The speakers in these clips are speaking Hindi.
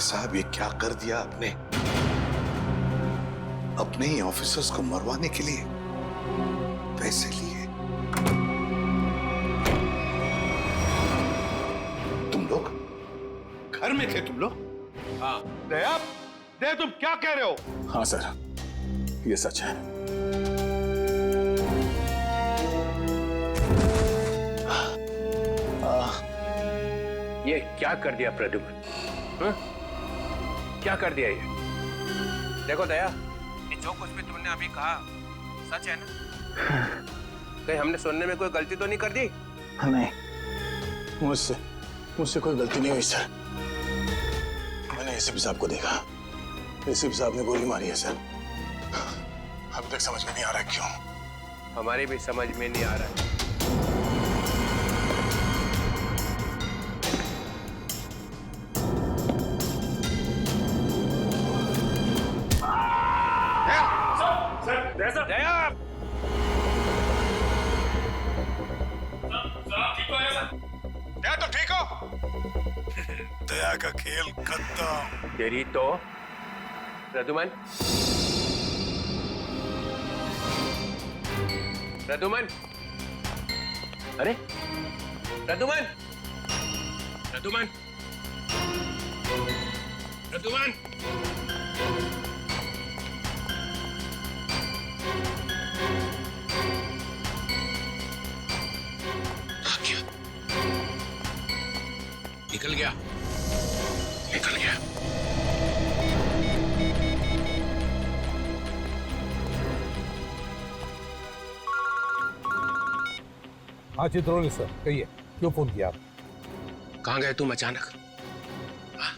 साहब, ये क्या कर दिया आपने? अपने ही ऑफिसर्स को मरवाने के लिए पैसे लिए। तुम लोग घर में थे? तुम लोग? हाँ। दया, तुम क्या कह रहे हो? हाँ सर, ये सच है। ये क्या कर दिया प्रद्युम्न? क्या कर दिया ये? देखो दया, ये जो कुछ भी तुमने अभी कहा सच है ना? कहीं हमने सुनने में कोई गलती तो नहीं कर दी? नहीं, मुझसे कोई गलती नहीं हुई सर। मैंने एसीपी साहब को देखा, एसीपी साहब ने गोली मारी है सर। अभी तक समझ में नहीं आ रहा क्यों। हमारी भी समझ में नहीं आ रहा है। दया, दया तो ठीक हो? दया का खेल खत्म। तेरी तो प्रद्युम्न, प्रद्युम्न, अरे प्रद्युम्न, प्रद्युम्न, प्रद्युम्न, निकल गया, निकल गया। हाँ चित्रोली सर, कहिए, क्यों फोन किया आप? कहाँ गए तुम अचानक? हाँ?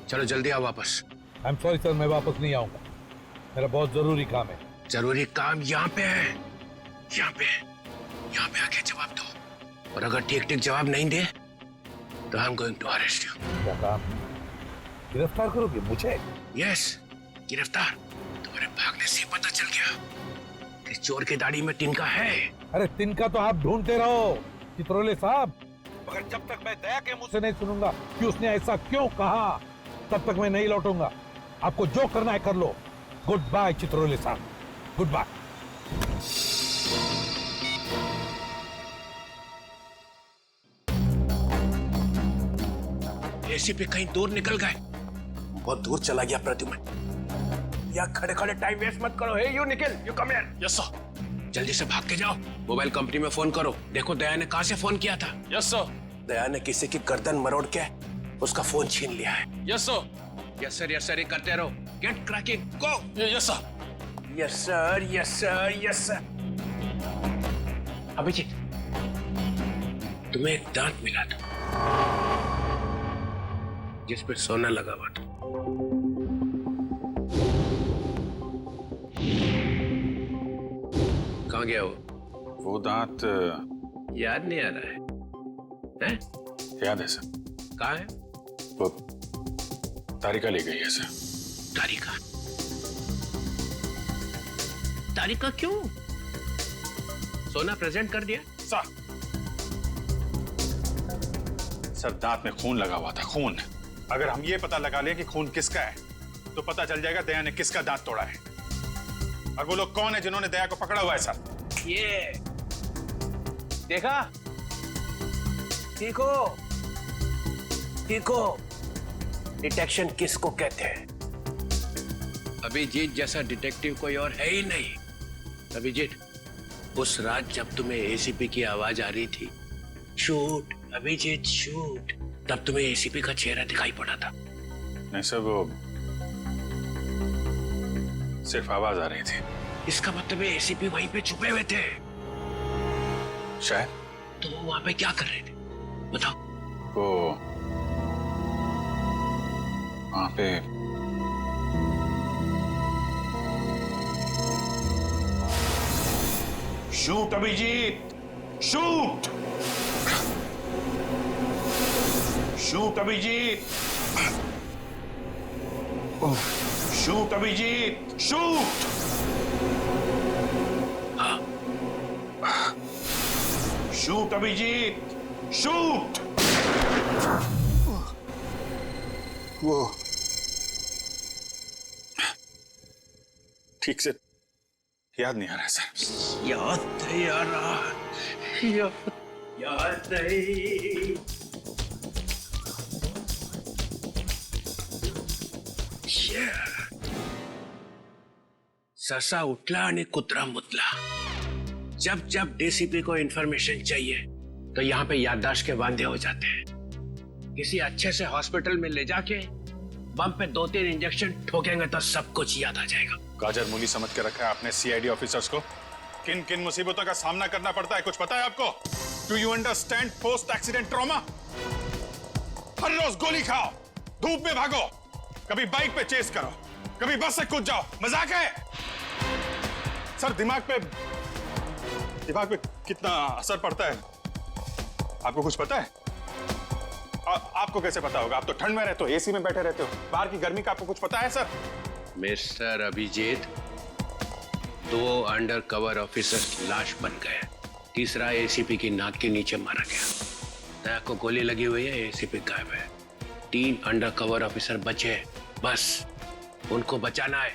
चलो जल्दी आओ वापस। आई एम सॉरी सर, मैं वापस नहीं आऊंगा, मेरा बहुत जरूरी काम है। जरूरी काम यहाँ पे है, यहाँ पे आके जवाब दो, और अगर ठीक ठीक जवाब नहीं दे तो I am going to arrest you. क्या काम? गिरफ्तार करोगे मुझे? यस, गिरफ्तार। तुम्हारे भागने से पता चल गया कि चोर की दाढ़ी में तिनका है। अरे तिनका तो आप ढूंढते रहो चित्रोले साहब, मगर जब तक मैं दया के मुंह से नहीं सुनूंगा कि उसने ऐसा क्यों कहा, तब तक मैं नहीं लौटूंगा। आपको जो करना है कर लो। गुड बाय चित्रोले साहब, गुड बाय। एसीपी कहीं दूर निकल गए, बहुत दूर चला गया प्रद्युम्न। या खड़े खड़े टाइम वेस्ट मत करो। Hey you Nikhil, you come here. Yes sir. जल्दी से भाग के जाओ, मोबाइल कंपनी में फोन करो, देखो दया ने कहां से फोन किया था। Yes sir. दया ने किसी की गर्दन मरोड़ के उसका फोन छीन लिया है। Yes sir. Yes sir, yes sir, ये करते रहो। Get cracking, go. Yes sir, yes sir, yes sir, yes sir. Abhijeet, तुम्हें एक दांत मिला था जिस पे सोना लगा हुआ था। कहाँ गया वो दांत याद नहीं आ रहा है? हैं? याद है सर। कहाँ है? वो तारिका ले गई है सर। तारिका? तारिका क्यों? सोना प्रेजेंट कर दिया? सर दांत में खून लगा हुआ था, खून। अगर हम ये पता लगा ले कि खून किसका है तो पता चल जाएगा दया ने किसका दांत तोड़ा है, और वो लोग कौन है जिन्होंने दया को पकड़ा हुआ है सर। ये देखा, देखो देखो, डिटेक्शन किसको कहते हैं? अभिजीत जैसा डिटेक्टिव कोई और है ही नहीं। अभिजीत, उस रात जब तुम्हें एसीपी की आवाज आ रही थी, शूट अभिजीत शूट, तब तुम्हें एसीपी का चेहरा दिखाई पड़ा था। नहीं सर, वो सिर्फ आवाज आ रही थी। इसका मतलब है एसीपी वहीं पे छुपे हुए थे शायद। तो वो वहां पे क्या कर रहे थे बताओ? वो वहां पे shoot Abhijeet, shoot, shoot Abhijeet, shoot Abhijeet, shoot. Shoot Abhijeet, shoot. वो ठीक से याद नहीं आ रहा है सर। याद नहीं आ रहा, याद नहीं। ससा उठला आणि कुत्रा मुतला। जब जब डीसीपी को इंफॉर्मेशन चाहिए तो यहाँ पे याददाश्त के वांदे हो जाते हैं। किसी अच्छे से हॉस्पिटल में ले जाके बम पे 2-3 इंजेक्शन ठोकेंगे तो सब कुछ याद आ जाएगा। गाजर मूली समझ के रखा है आपने सीआईडी ऑफिसर्स को। किन किन मुसीबतों का सामना करना पड़ता है कुछ पता है आपको? Do you understand post accident trauma? हर रोज गोली खाओ, धूप में भागो, कभी बाइक पे चेस करो, कभी बस से कूद जाओ, मजाक है? सर दिमाग पे कितना असर पड़ता है आपको कुछ पता है? आपको कैसे पता होगा? आप तो ठंड में रहते हो, एसी में बैठे रहते हो, बाहर की गर्मी का आपको कुछ पता है sir? Mister Abhijeet, 2 under cover officer लाश बन गए, तीसरा एसीपी की नाक के नीचे मारा गया। दया को गोली लगी हुई है, एसीपी गायब है। 3 अंडर कवर ऑफिसर बचे, बस उनको बचाना है।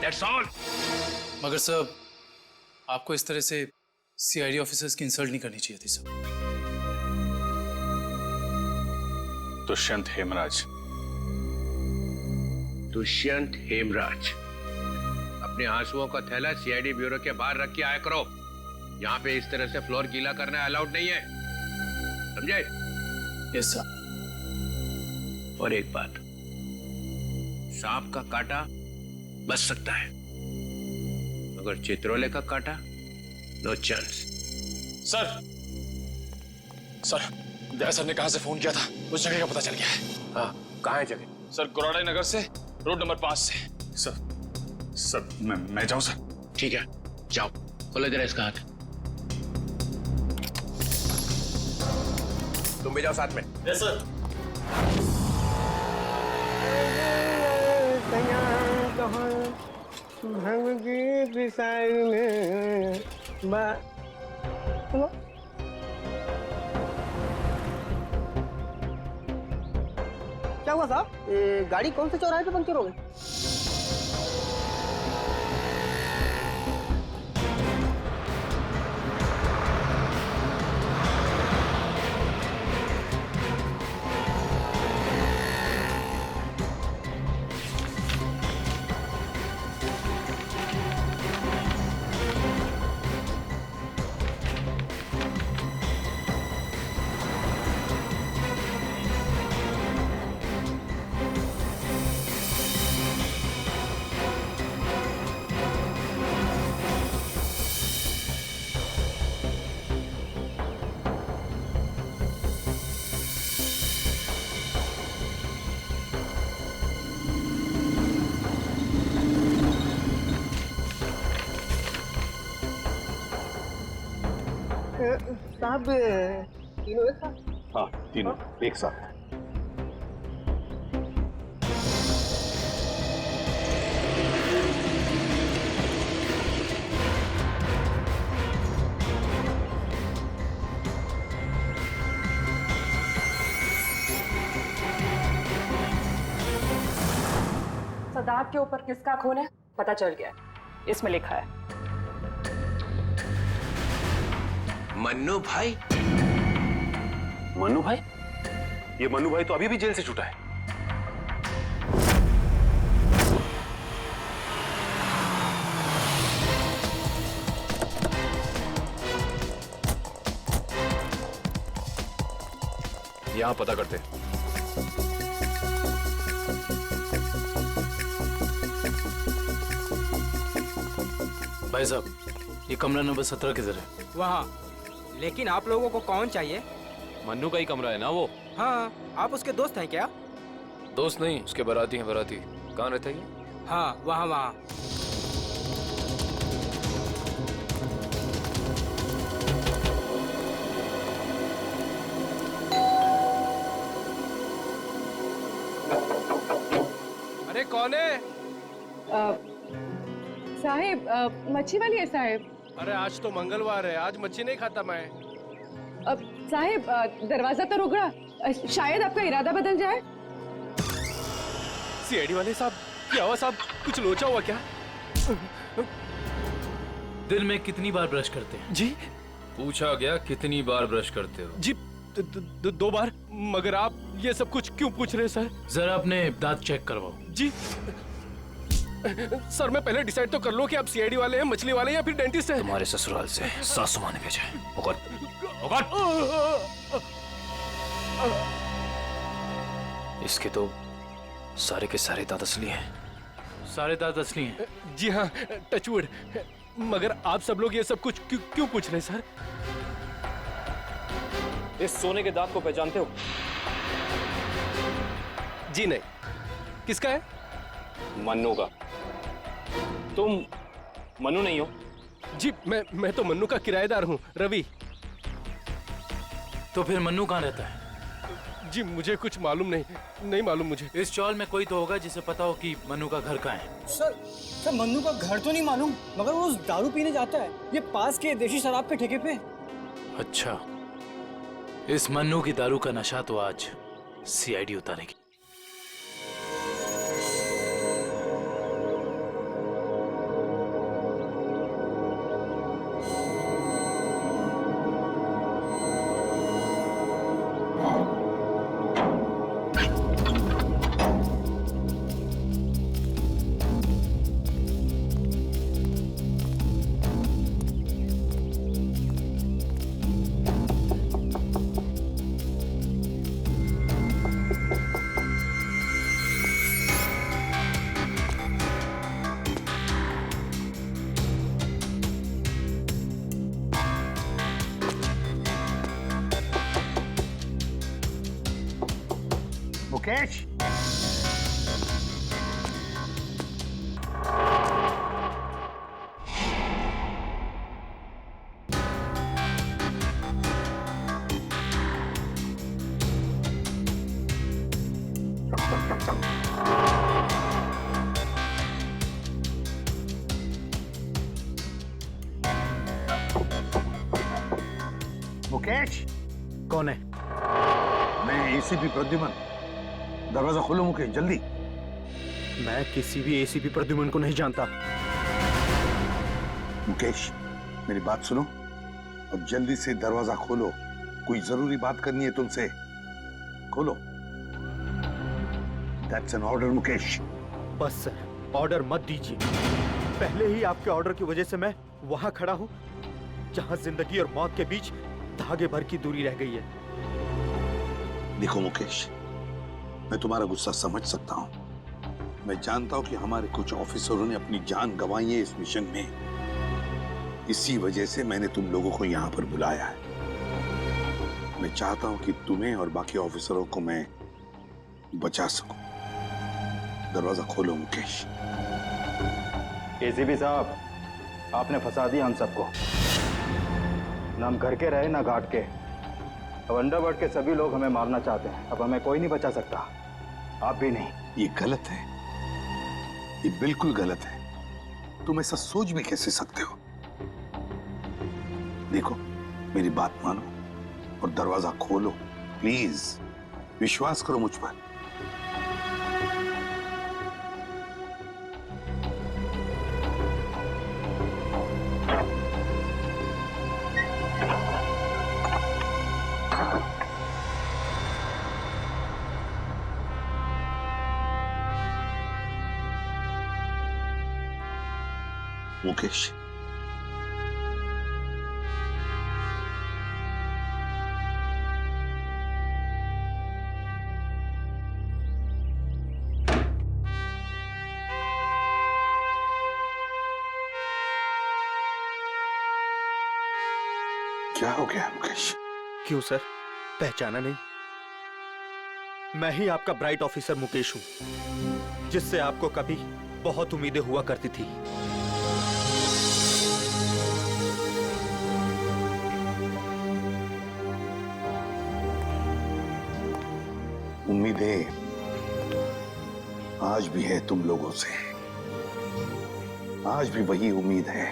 That's all। मगर सर आपको इस तरह से सीआईडी ऑफिसर्स की इंसल्ट नहीं करनी चाहिए थी सर। दुष्यंत हेमराज। दुष्यंत हेमराज, अपने आंसुओं का थैला सीआईडी ब्यूरो के बाहर रख के आया करो। यहाँ पे इस तरह से फ्लोर गीला करना अलाउड नहीं है, समझे? Yes sir. और एक बात, सांप का काटा बच सकता है, मगर चित्रोले का काटा नो चांस। सर दया सर ने कहां से फोन किया था, उस जगह का पता चल गया है। हाँ, कहाँ है जगह? सर कुराड़ी नगर से रोड नंबर 5 से। सर मैं जाऊं सर? ठीक है, जाओ, खोलो जरा इसका हाथ। तुम भी जाओ साथ में। Yes sir. क्या हुआ साहब? गाड़ी कौन से चौराहे पे पंक्चर हो गई? साहब तीनों एक साथ? हाँ, तीनों एक साथ। सदात के ऊपर किसका खून है पता चल गया है, इसमें लिखा है मन्नू भाई। मन्नू भाई? ये मन्नू भाई तो अभी भी जेल से छूटा है। यहां पता करते। भाई साहब, ये कमरा नंबर 17 किधर है? वहाँ। लेकिन आप लोगों को कौन चाहिए? मन्नू का ही कमरा है ना वो? हाँ, आप उसके दोस्त हैं क्या? दोस्त नहीं, उसके बाराती हैं। बाराती कहाँ रहता है ये? हाँ, वहाँ वहाँ। अरे कौन है? साहिब, मच्छी वाली है साहिब। अरे आज तो मंगलवार है, आज मच्छी नहीं खाता मैं। साहिब, दरवाजा तो रुक रहा, शायद आपका इरादा बदल जाए। सीआईडी वाले साहब, क्या हुआ साहब? कुछ लोचा हुआ क्या? दिन में कितनी बार ब्रश करते हैं? जी पूछा गया कितनी बार ब्रश करते हो? जी 2 बार। मगर आप ये सब कुछ क्यों पूछ रहे हैं सर? जरा अपने दांत चेक करवाओ। जी सर, मैं पहले डिसाइड तो कर लो कि आप सीआईडी वाले हैं, मछली वाले हैं या फिर डेंटिस्ट हैं। तुम्हारे ससुराल से सासू माँ ने भेजा है। इसके तो सारे के सारे दांत असली हैं। सारे दांत असली हैं? जी हाँ, टचवुड। मगर आप सब लोग ये सब कुछ क्यों पूछ रहे हैं सर? इस सोने के दांत को पहचानते हो? जी नहीं। किसका है? मन्नू का। तुम मन्नू नहीं हो? जी मैं तो मन्नू का किराएदार हूँ, रवि। तो फिर मन्नू कहाँ रहता है? जी मुझे कुछ मालूम नहीं मालूम मुझे। इस चौल में कोई तो होगा जिसे पता हो कि मन्नू का घर कहाँ है। सर मन्नू का घर तो नहीं मालूम, मगर वो रोज दारू पीने जाता है, ये पास के देशी शराब के ठेके पे। अच्छा, इस मन्नू की दारू का नशा तो आज सीआईडी उतारेगी। मुकेश, मुकेश। कौन है? मैं एसीपी प्रद्युमन। दरवाजा खोलो मुकेश, जल्दी। मैं किसी भी एसीपी प्रद्युमन को नहीं जानता। मुकेश, मेरी बात सुनो और जल्दी से दरवाजा खोलो। कोई जरूरी बात करनी है तुमसे। खोलो। That's an order Mukesh. बस सर, ऑर्डर मत दीजिए। पहले ही आपके ऑर्डर की वजह से मैं वहां खड़ा हूं जहां जिंदगी और मौत के बीच धागे भर की दूरी रह गई है। देखो मुकेश, मैं तुम्हारा गुस्सा समझ सकता हूं। मैं जानता हूं कि हमारे कुछ ऑफिसरों ने अपनी जान गंवाई है इस मिशन में। इसी वजह से मैंने तुम लोगों को यहां पर बुलाया है। मैं चाहता हूं कि तुम्हें और बाकी ऑफिसरों को मैं बचा सकूं। दरवाजा खोलो मुकेश। एसीपी साहब, आपने फंसा दिया हम सबको। ना हम घर के रहे ना घाट के। अब अंडरवर्ल्ड के सभी लोग हमें मारना चाहते हैं। अब हमें कोई नहीं बचा सकता, आप भी नहीं। ये गलत है, ये बिल्कुल गलत है। तुम ऐसा सोच भी कैसे सकते हो? देखो, मेरी बात मानो और दरवाजा खोलो प्लीज। विश्वास करो मुझ पर। मुकेश, क्या हो गया मुकेश? क्यों सर, पहचाना नहीं? मैं ही आपका ब्राइट ऑफिसर मुकेश हूं, जिससे आपको कभी बहुत उम्मीदें हुआ करती थी। उम्मीदें आज भी है तुम लोगों से। आज भी वही उम्मीद है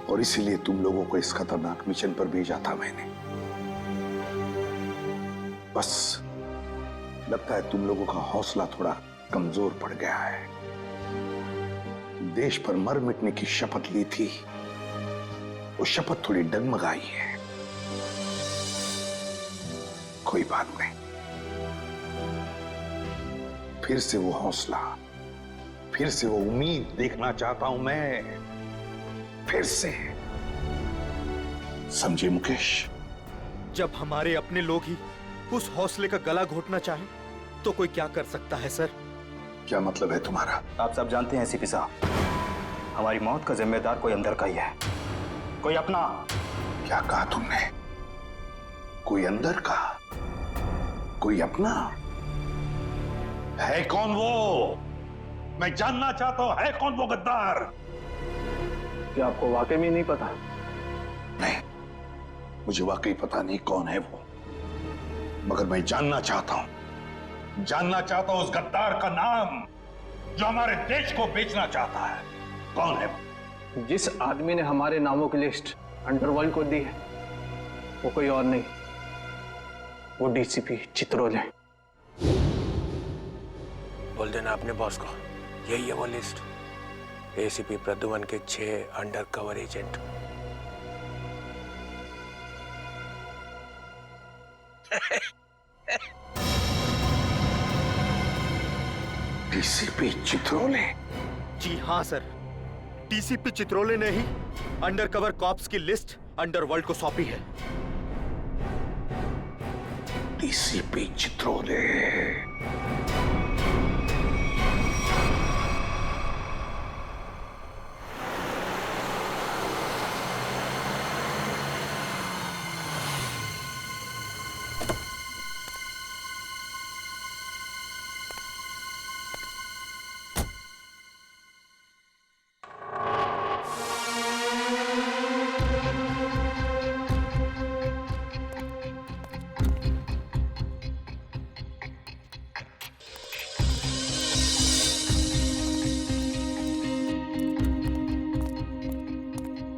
और इसीलिए तुम लोगों को इस खतरनाक मिशन पर भेजा था मैंने। बस लगता है तुम लोगों का हौसला थोड़ा कमजोर पड़ गया है। देश पर मर मिटने की शपथ ली थी, वो शपथ थोड़ी डगमगाई है। कोई बात नहीं, फिर से वो हौसला, फिर से वो उम्मीद देखना चाहता हूं मैं, फिर से। समझे मुकेश? जब हमारे अपने लोग ही उस हौसले का गला घोटना चाहे तो कोई क्या कर सकता है सर? क्या मतलब है तुम्हारा? आप सब जानते हैं एसीपी साहब, हमारी मौत का जिम्मेदार कोई अंदर का ही है, कोई अपना। क्या कहा तुमने? कोई अंदर का, कोई अपना? है कौन वो? मैं जानना चाहता हूं, है कौन वो गद्दार? क्या आपको वाकई में नहीं पता? नहीं, मुझे वाकई पता नहीं कौन है वो, मगर मैं जानना चाहता हूं उस गद्दार का नाम जो हमारे देश को बेचना चाहता है। कौन है वो? जिस आदमी ने हमारे नामों की लिस्ट अंडरवर्ल्ड को दी है, वो कोई और नहीं, वो डीसीपी चित्रोले। बोल देना अपने बॉस को, यही है वो लिस्ट। एसीपी प्रद्युमन के 6 अंडरकवर एजेंट। डीसीपी चित्रोले? जी हाँ सर, डीसीपी चित्रोले ने ही अंडरकवर कॉप्स की लिस्ट अंडरवर्ल्ड को सौंपी है। डीसीपी चित्रोले?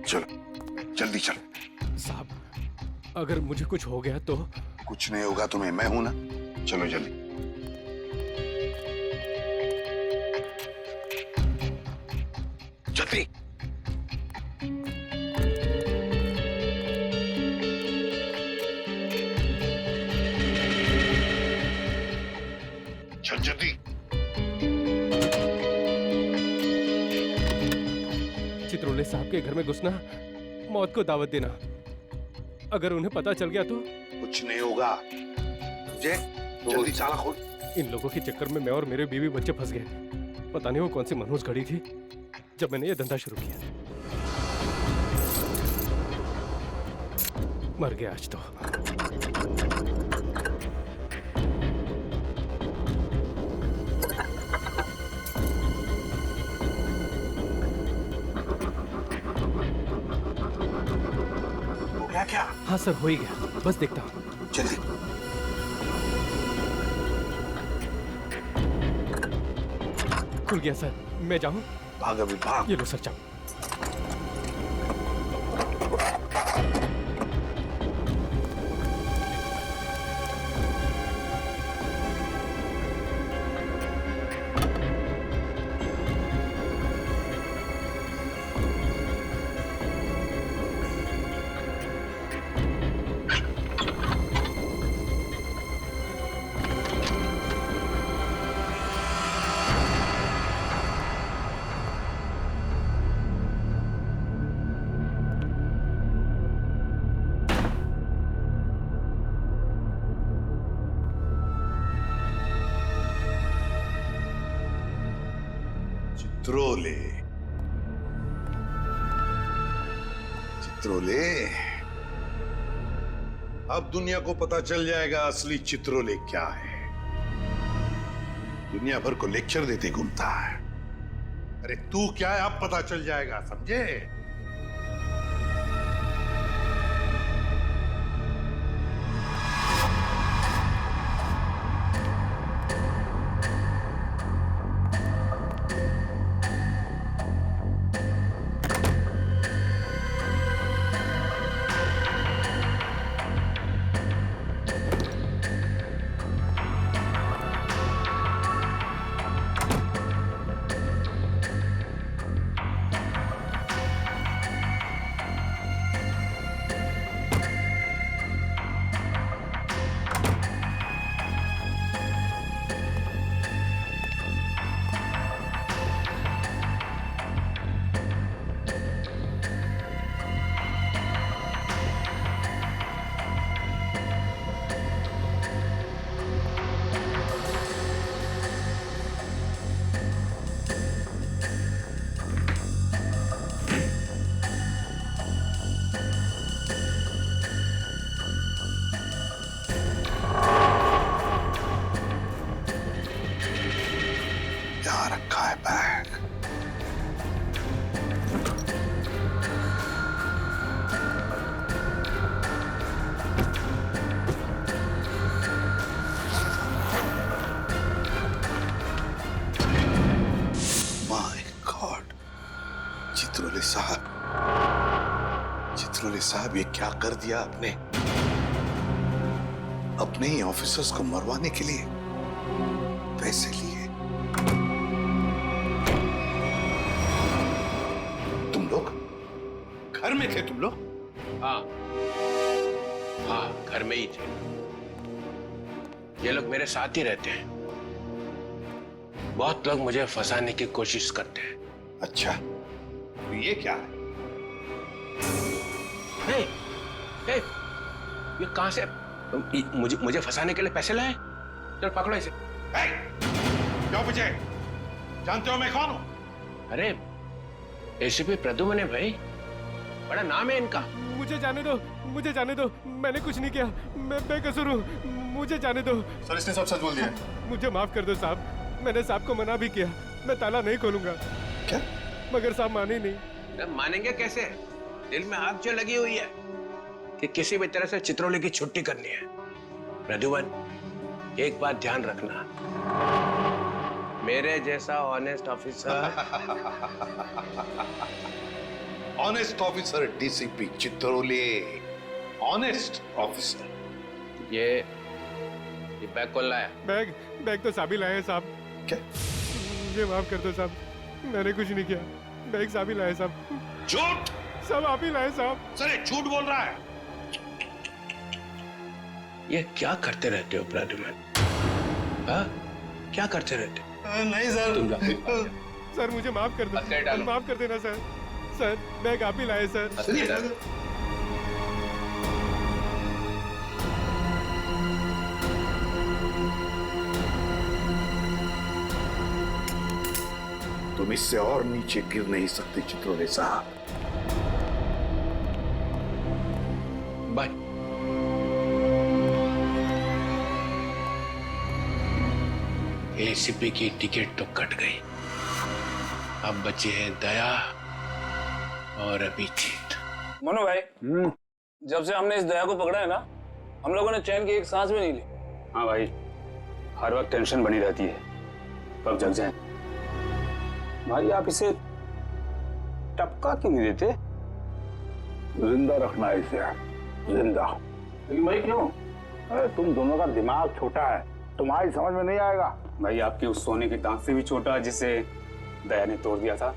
चलो जल्दी चलो। साहब, अगर मुझे कुछ हो गया तो? कुछ नहीं होगा तुम्हें, मैं हूं ना। चलो जल्दी। जल्दी। चल जल्दी। चित्रोले साहब के घर में घुसना, मौत को दावत देना। अगर उन्हें पता चल गया तो? कुछ नहीं होगा। जल्दी चाला खोल। इन लोगों के चक्कर में मैं और मेरे बीवी बच्चे फंस गए। पता नहीं वो कौन सी मनहूस घड़ी थी जब मैंने ये धंधा शुरू किया। मर गया आज तो। क्या? हाँ सर, हो ही गया, बस देखता हूँ। जल्दी। खुल गया सर, मैं जाऊँ? भाग अभी, भाग। ये लो सर, जाओ। चित्रोले, चित्रोले, अब दुनिया को पता चल जाएगा असली चित्रोले क्या है। दुनिया भर को लेक्चर देते घूमता है। अरे तू क्या है, अब पता चल जाएगा, समझे? जहां रखा है बैग। माय गॉड, चित्रोले साहब ये क्या कर दिया आपने? अपने ही ऑफिसर्स को मरवाने के लिए पैसे लिए। तुम लोग घर में थे? तुम लोग? हाँ, घर में ही थे। ये लोग मेरे साथ ही रहते हैं। बहुत लोग मुझे फंसाने की कोशिश करते हैं। अच्छा, तो ये क्या है? हे, ये कहां से? मुझे फंसाने के लिए पैसे लाए? चल पकड़ो इसे। क्यों पूछे? जानते हो मैं कौन हूं? अरे एसीपी प्रद्युम्न है भाई, बड़ा नाम है इनका। मुझे जाने दो, मैंने कुछ नहीं किया, मैं बेकसूर हूँ, मुझे जाने दो। सर इसने सब सच बोल दिया। मुझे माफ कर दो साहब, मैंने साहब को मना भी किया, मैं ताला नहीं खोलूंगा। क्या? मगर साहब माने नहीं। मानेंगे कैसे? दिल में आग जो लगी हुई है कि किसी भी तरह से चित्रोले की छुट्टी करनी है। प्रद्युम्न, एक बात ध्यान रखना, मेरे जैसा honest officer honest officer DCP Chitrole, honest officer. ये बैग कौन लाया? बैग तो साहब ही लाए हैं साहब। क्या? मुझे माफ कर दो साहब, मैंने कुछ नहीं किया, बैग साहब ही लाए साहब। झूठ! सब आप ही लाए साहब। सर ये झूठ बोल रहा है। ये क्या करते रहते हो प्रद्युम्न? हाँ, क्या करते रहते हो? नहीं सर। तुम जाओ। सर मुझे माफ कर हथियार डालो। दो, माफ कर देना सर। सर बैग आप ही लाए सर। हथियार डालो। तुम इससे और नीचे गिर नहीं सकते चित्रोले साहब। बाय। एसीपी की टिकट तो कट गई, अब बचे हैं दया और अभिजीत। मनु भाई, जब से हमने इस दया को पकड़ा है ना, हम लोगों ने चैन की एक सांस भी नहीं ली। हाँ भाई, हर वक्त टेंशन बनी रहती है, कब जग जाए। भाई आप इसे टपका क्यों नहीं देते? जिंदा रखना है इसे, जिंदा। लेकिन भाई क्यों? अरे तुम दोनों का दिमाग छोटा है, तुम्हारी समझ में नहीं आएगा। भाई आपके उस सोने के दांत से भी छोटा जिसे दया ने तोड़ दिया था।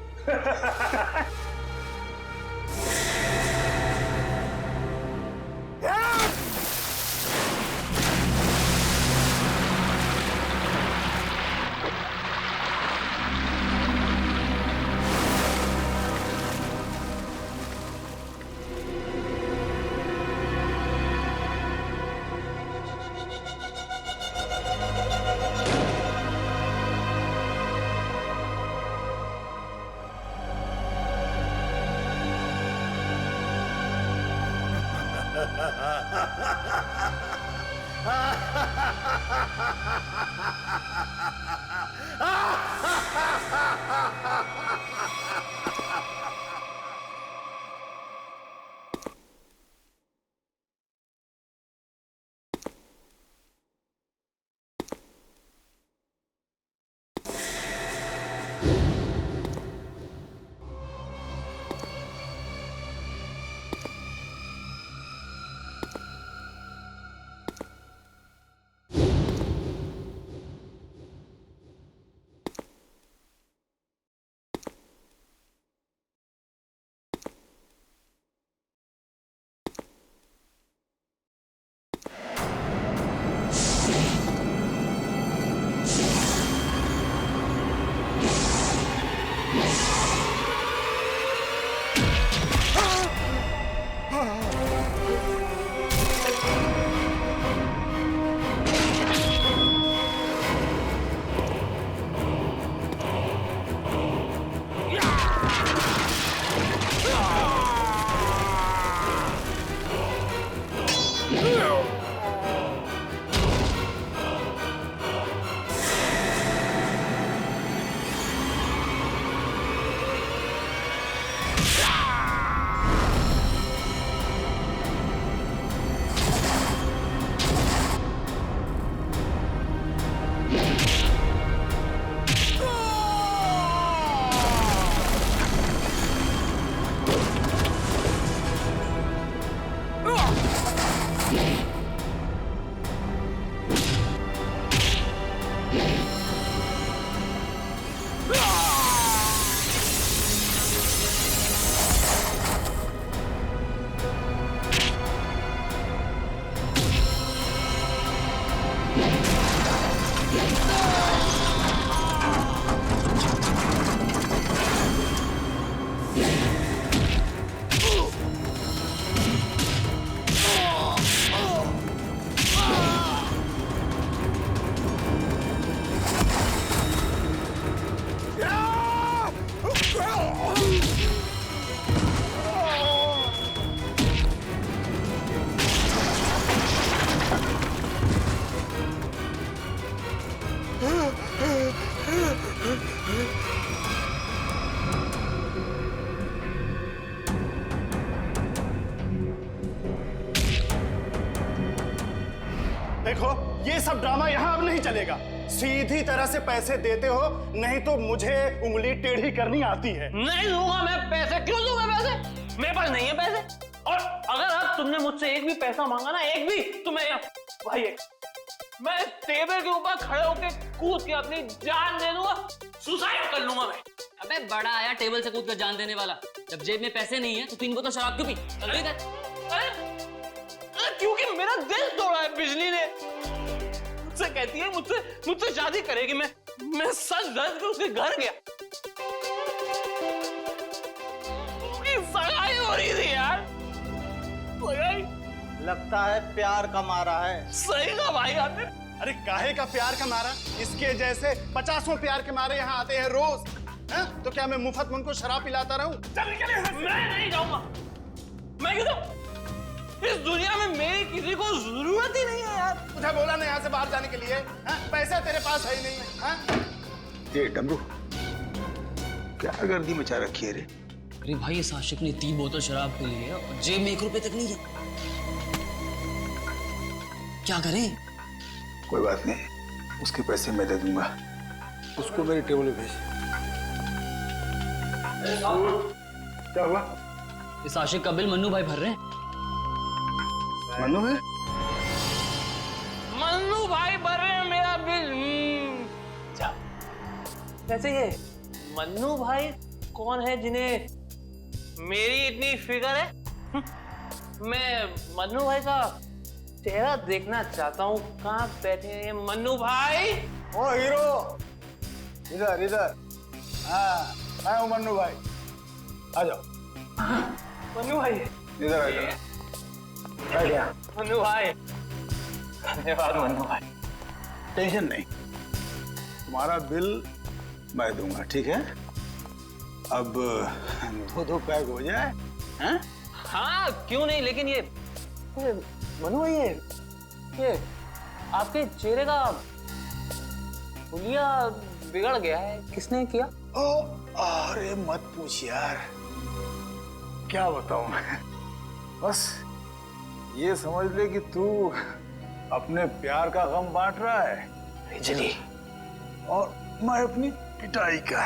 देखो, ये सब ड्रामा यहाँ अब नहीं चलेगा। सीधी तरह से पैसे देते हो, नहीं तो मुझे उंगली टेढ़ी करनी आती है। नहीं दूंगा मैं पैसे। क्यों दूंगा पैसे? मेरे पास नहीं है पैसे। और अगर अब तुमने मुझसे एक भी पैसा मांगा ना, एक भी, तो भाई मैं टेबल के ऊपर खड़े होकर कूद के अपनी जान दे दूंगा, सुसाइड कर लूंगा मैं। अबे बड़ा आया टेबल से कूद कर जान देने वाला। जब जेब में पैसे नहीं है तो 3 बोतल शराब क्यों पी? चल क्योंकि मेरा दिल तोड़ा है बिजली ने। मुझसे कहती है मुझसे शादी करेगी। मैं सच दर्द कर उसके घर गया, सगाई हो रही थी यार। लगता है प्यार का मारा है। सही कहा भाई आपने। अरे काहे का प्यार का मारा? इसके जैसे 50 प्यार के मारे यहाँ आते हैं रोज। है? तो क्या मैं मुफ्त में उनको शराब पिलाता रहूं? मैं नहीं जाऊंगा। मैं क्यों जाऊं? इस दुनिया में मेरी किसी को जरूरत ही नहीं है यार। तुझे बोला ना यहाँ से बाहर जाने के लिए। पैसा तेरे पास है ही नहीं है। ये डमरू क्या गर्दी मचा रखी है रे? अरे भाई, इस आशिक ने 3 बोतल शराब पी ली है और जेब में 1 रुपए तक नहीं है। क्या करें? कोई बात नहीं, उसके पैसे मैं दे दूंगा। उसको मेरे टेबल पे भेज। क्या हुआ? इस आशिक का बिल मन्नू भाई भर रहे हैं। मन्नू है? मन्नू भाई भर रहे हैं मेरा बिल। वैसे ये मन्नू भाई कौन है जिन्हें मेरी इतनी फिक्र है? मैं मन्नू भाई का चेहरा देखना चाहता हूँ। कहाँ बैठे हैं मन्नू भाई? ओ हीरो, इधर इधर। हाँ, मैं हूँ मन्नू भाई। आ जाओ। मन्नू भाई इधर आ जाओ। बैठ गया। मन्नू भाई, धन्यवाद मन्नू भाई। टेंशन नहीं, तुम्हारा बिल मैं दूंगा, ठीक है? अब 2 पैक हो जाए। हैं? हाँ क्यों नहीं, लेकिन ये मनु भाई, ये आपके चेहरे का हुलिया बिगड़ गया है। किसने किया? अरे मत पूछ यार, क्या बताऊं मैं। बस ये समझ ले कि तू अपने प्यार का गम बांट रहा है बिजली, और मैं अपनी पिटाई का।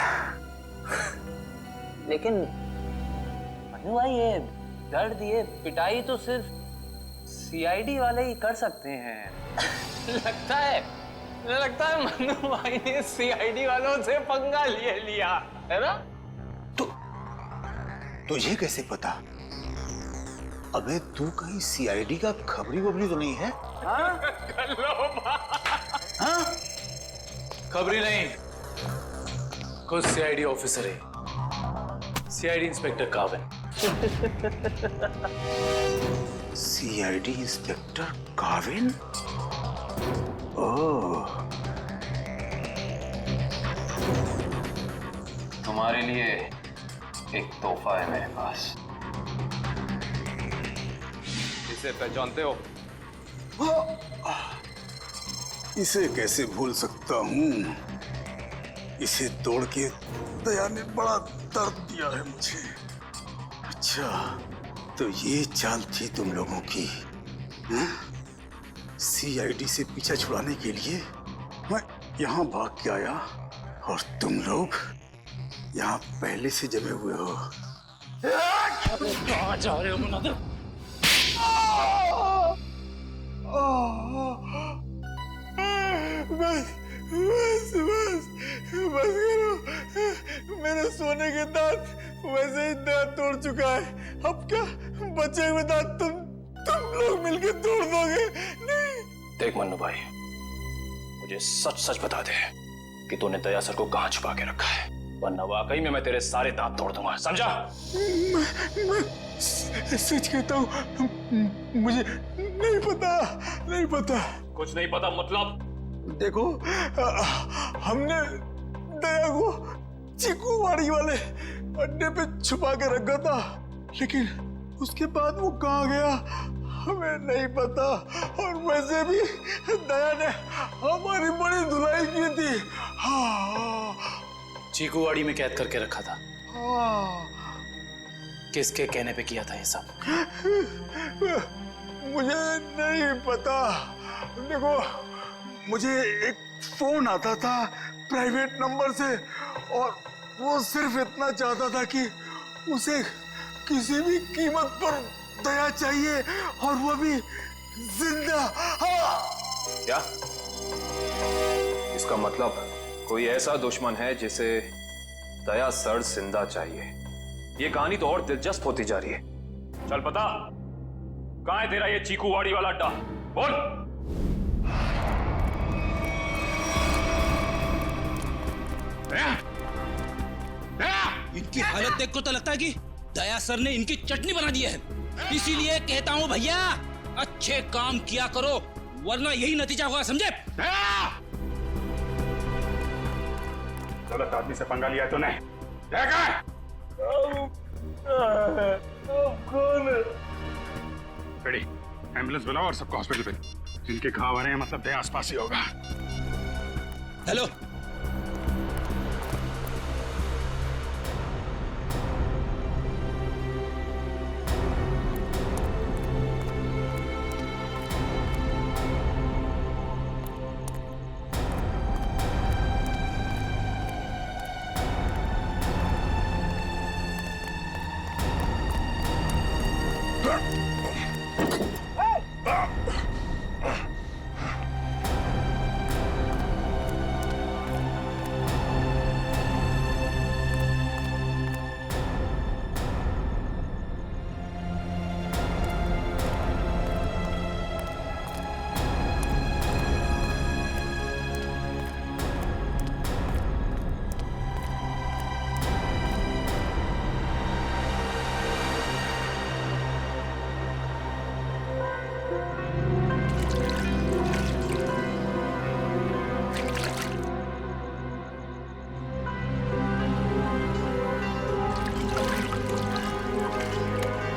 लेकिन मनु भाई, ये दर्द, ये पिटाई तो सिर्फ सीआईडी वाले ही कर सकते हैं। लगता है मन्नू भाई ने सीआईडी वालों से पंगा लिया है ना? तुझे कैसे पता? अबे तू कहीं सीआईडी का खबरी वबरी तो नहीं है? हाँ? हाँ? खबरी नहीं, खुद सीआईडी ऑफिसर है, CID inspector Kavin. CID inspector Kavin? Oh, तुम्हारे लिए एक तोहफा है मेरे पास। इसे पहचानते हो? इसे कैसे भूल सकता हूँ? इसे तोड़ के दया ने बड़ा दर्द दिया है मुझे। अच्छा, तो ये चाल थी तुम लोगों की? सीआईडी से पीछा छुड़ाने के लिए मैं यहाँ भाग के आया और तुम लोग यहाँ पहले से जमे हुए हो। कहाँ जा रहे हो मुनादिर? बस करो। मेरे सोने के दांत वैसे ही दांत तोड़ चुका है। अब क्या बचे हुए दांत तुम लोग मिलके तोड़ दोगे? नहीं। देख मन्नू भाई, मुझे सच सच बता दे कि तूने दया सर को कहाँ छुपा के रखा है, वरना वाकई में मैं तेरे सारे दांत तोड़ दूंगा, समझा? मैं सच कहता हूँ, मुझे नहीं पता। कुछ नहीं पता मतलब? देखो, हमने दया को चिकूवाड़ी वाले अड्डे पे छुपा के रखा था, लेकिन उसके बाद वो कहाँ गया हमें नहीं पता। और वैसे भी दया ने हमारी बड़ी धुलाई की थी। चीकूवाड़ी में कैद करके रखा था। किसके कहने पे किया था ये सब? मुझे नहीं पता। देखो, मुझे एक फोन आता था प्राइवेट नंबर से और वो सिर्फ इतना चाहता था कि उसे किसी भी कीमत पर दया चाहिए और वो भी जिंदा। क्या इसका मतलब कोई ऐसा दुश्मन है जिसे दया सर जिंदा चाहिए? ये कहानी तो और दिलचस्प होती जा रही है। चल पता, कहां है तेरा ये चीकूवाड़ी वाला अड्डा? बोल। इनकी हालत देख कर तो लगता है कि दया सर ने इनकी चटनी बना दी है। इसीलिए कहता हूं भैया, अच्छे काम किया करो वरना यही नतीजा होगा, समझे? गलत आदमी से पंगा लिया तूने। कौन? रेडी, एम्बुलेंस बुलाओ और सबको हॉस्पिटल भेजो। जिनके घाव आ रहे हैं मतलब दया आसपास ही होगा। Hello,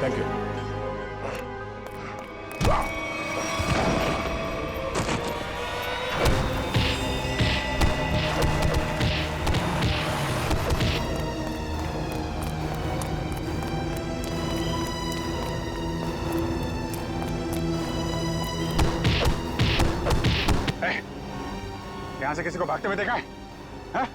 thank you. यहां से किसी को भागते हुए देखा है? हाँ?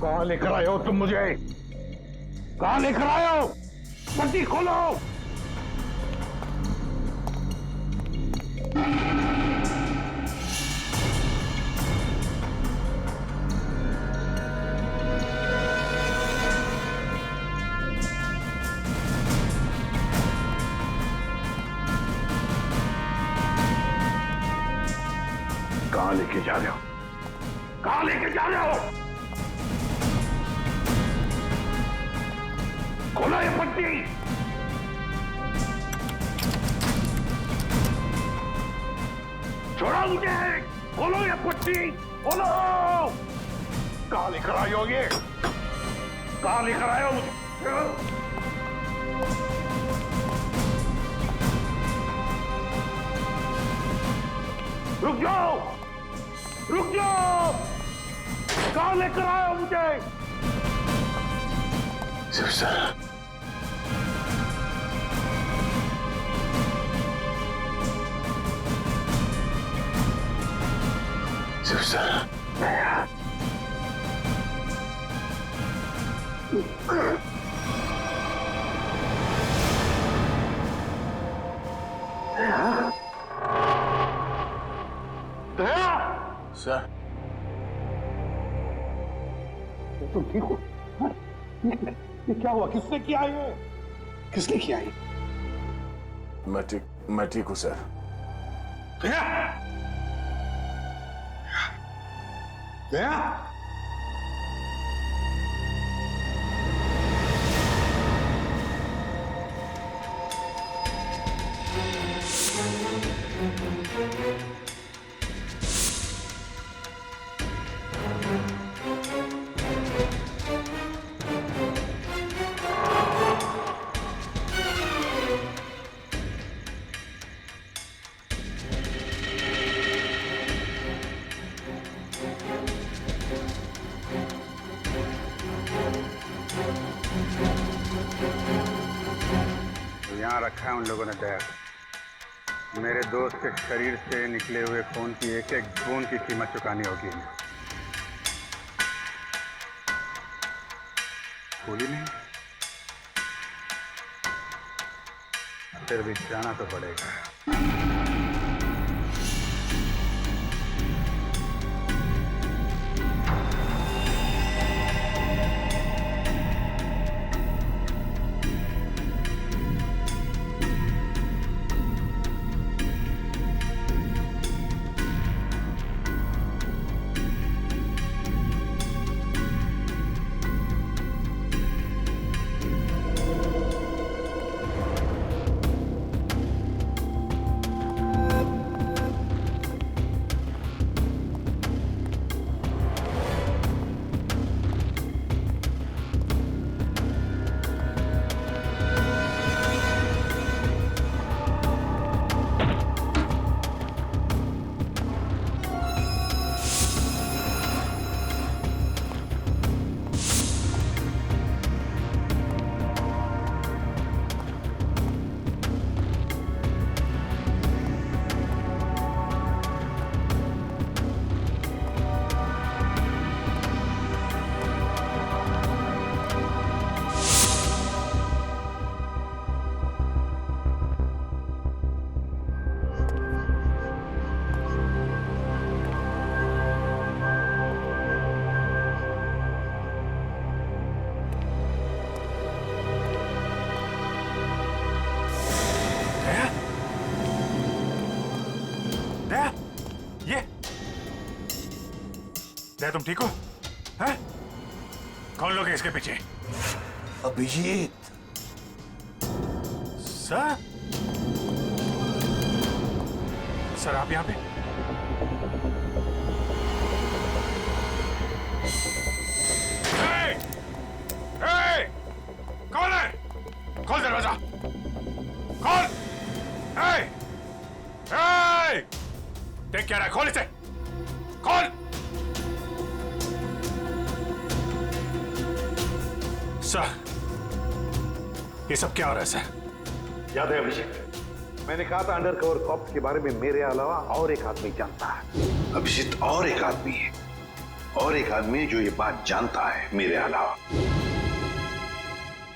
कहाँ लेकर आए हो तुम मुझे? कहाँ लेकर आए हो? पट्टी खोलो। कहाँ लेके जा रहे हो? कहाँ लेके जा रहे हो? खोलो ये पट्टी। छोड़ो मुझे। खोलो ये पट्टी। खोलो। कहाँ लेकर आए हो ये? कहाँ लेकर आए हो मुझे? रुक जाओ। रुक जाओ। कहाँ लेकर आए हो मुझे? Shiv sir, Shiv sir, sir तुम ठीक हो? हाँ? ये क्या हुआ? किसने किया ये? किसने किया ये? मैं ठीक हूं सर। गया? गया? यहाँ रखा है उन लोगों ने दया को। मेरे दोस्त के शरीर से निकले हुए खून की एक एक बूंद की कीमत चुकानी होगी इन्हें। भूली नहीं, फिर भी जाना तो पड़ेगा। दया तुम ठीक हो? हैं? कौन लोग हैं इसके पीछे? अभिजीत। सर? सर आप यहाँ पे? कौन है? खोल दरवाजा। खोल। देख क्या रहा है? खोल इसे। खोल। सर, ये सब क्या हो रहा है सर? याद है अभिजीत, मैंने कहा था अंडरकवर कॉप्स के बारे में मेरे अलावा और एक आदमी जानता है। अभिजीत और एक आदमी है, और एक आदमी जो ये बात जानता है मेरे अलावा।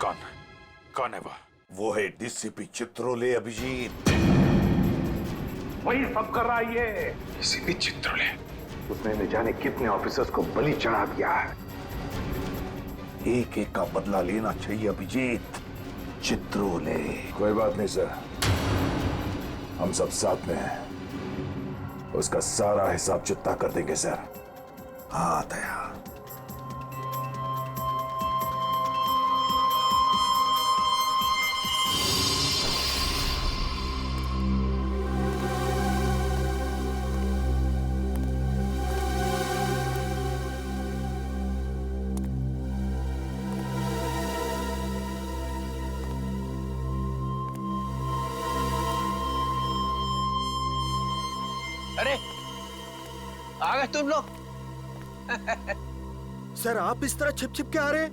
कौन? कौन है वो है डीसीपी चित्रोले अभिजीत। वही सब कर रहा है ये। डीसीपी चित्रोले। उसने न जाने कितने ऑफिसर्स को बलि चढ़ा दिया है। एक एक का बदला लेना चाहिए अभिजीत। चित्रोले। कोई बात नहीं सर, हम सब साथ में हैं। उसका सारा हिसाब चुकता कर देंगे सर। हाँ दया। अरे आ गए तुम लोग। सर आप इस तरह छिप छिप के आ रहे हैं?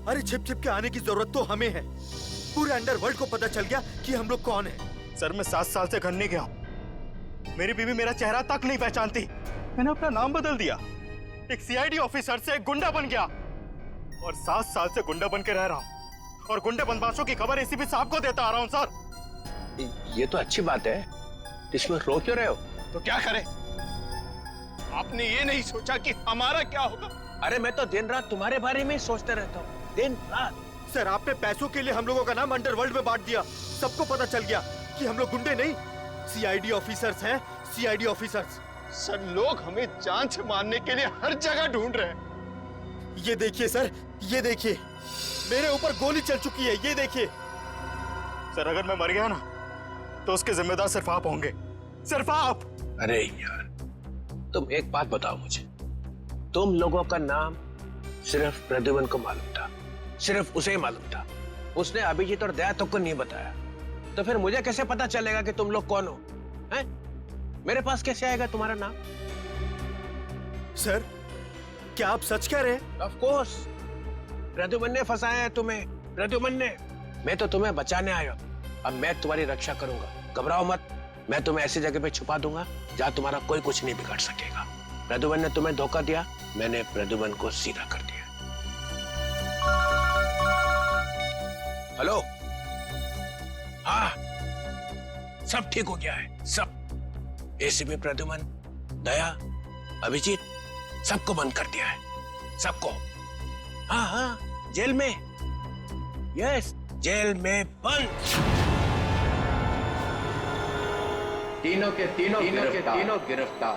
अरे छिप छिप के आने की जरूरत तो हमें है। पूरे अंडरवर्ल्ड को पता चल गया कि हम लोग कौन हैं। सर मैं 7 साल से घर नहीं गया हूं। मेरी बीवी मेरा चेहरा तक नहीं पहचानती। मैंने अपना नाम बदल दिया, एक सीआईडी ऑफिसर से एक गुंडा बन गया और 7 साल से गुंडा बन के रह रहा हूं और गुंडे बदमाशों की खबर एसीपी साहब को देता आ रहा हूं। सर ये तो अच्छी बात है, इसमें रो क्यों रहे हो? तो क्या करें? आपने ये नहीं सोचा कि हमारा क्या होगा? अरे मैं तो दिन रात तुम्हारे बारे में ही सोचते रहता हूँ, दिन रात। सर आपने पैसों के लिए हम लोगों का नाम अंडरवर्ल्ड में बांट दिया। सबको पता चल गया कि हम लोग गुंडे नहीं, सीआईडी ऑफिसर्स हैं, सीआईडी ऑफिसर्स। सर लोग हमें जान से मारने के लिए हर जगह ढूंढ रहे हैं। ये देखिए सर, ये देखिए, मेरे ऊपर गोली चल चुकी है, ये देखिए। सर अगर मैं मर गया ना तो उसके जिम्मेदार सिर्फ आप होंगे, सिर्फ आप। अरे यार, तुम एक बात बताओ मुझे, तुम लोगों का नाम सिर्फ प्रद्युमन को मालूम था, सिर्फ उसे ही मालूम था। उसने अभिजीत और दया तक को नहीं बताया। तो फिर मुझे कैसे पता चलेगा कि तुम लोग कौन हो? हैं? मेरे पास कैसे आएगा तुम्हारा नाम? सर क्या आप सच कह रहे हैं? ऑफ कोर्स, प्रद्युमन ने फंसाया है तुम्हें, प्रद्युमन ने। मैं तो तुम्हें बचाने आया हूं। अब मैं तुम्हारी रक्षा करूंगा, घबराओ मत। मैं तुम्हें ऐसी जगह पे छुपा दूंगा जहां तुम्हारा कोई कुछ नहीं बिगाड़ सकेगा। प्रद्युमन ने तुम्हें धोखा दिया, मैंने प्रद्युमन को सीधा कर दिया। हेलो, हाँ, सब ठीक हो गया है, सब। एसीपी प्रद्युमन, दया, अभिजीत, सबको बंद कर दिया है, सबको। हाँ हाँ, जेल में, यस, जेल में बंद। तीनों के तीनों गिरफ्तार। गिरफ्तार।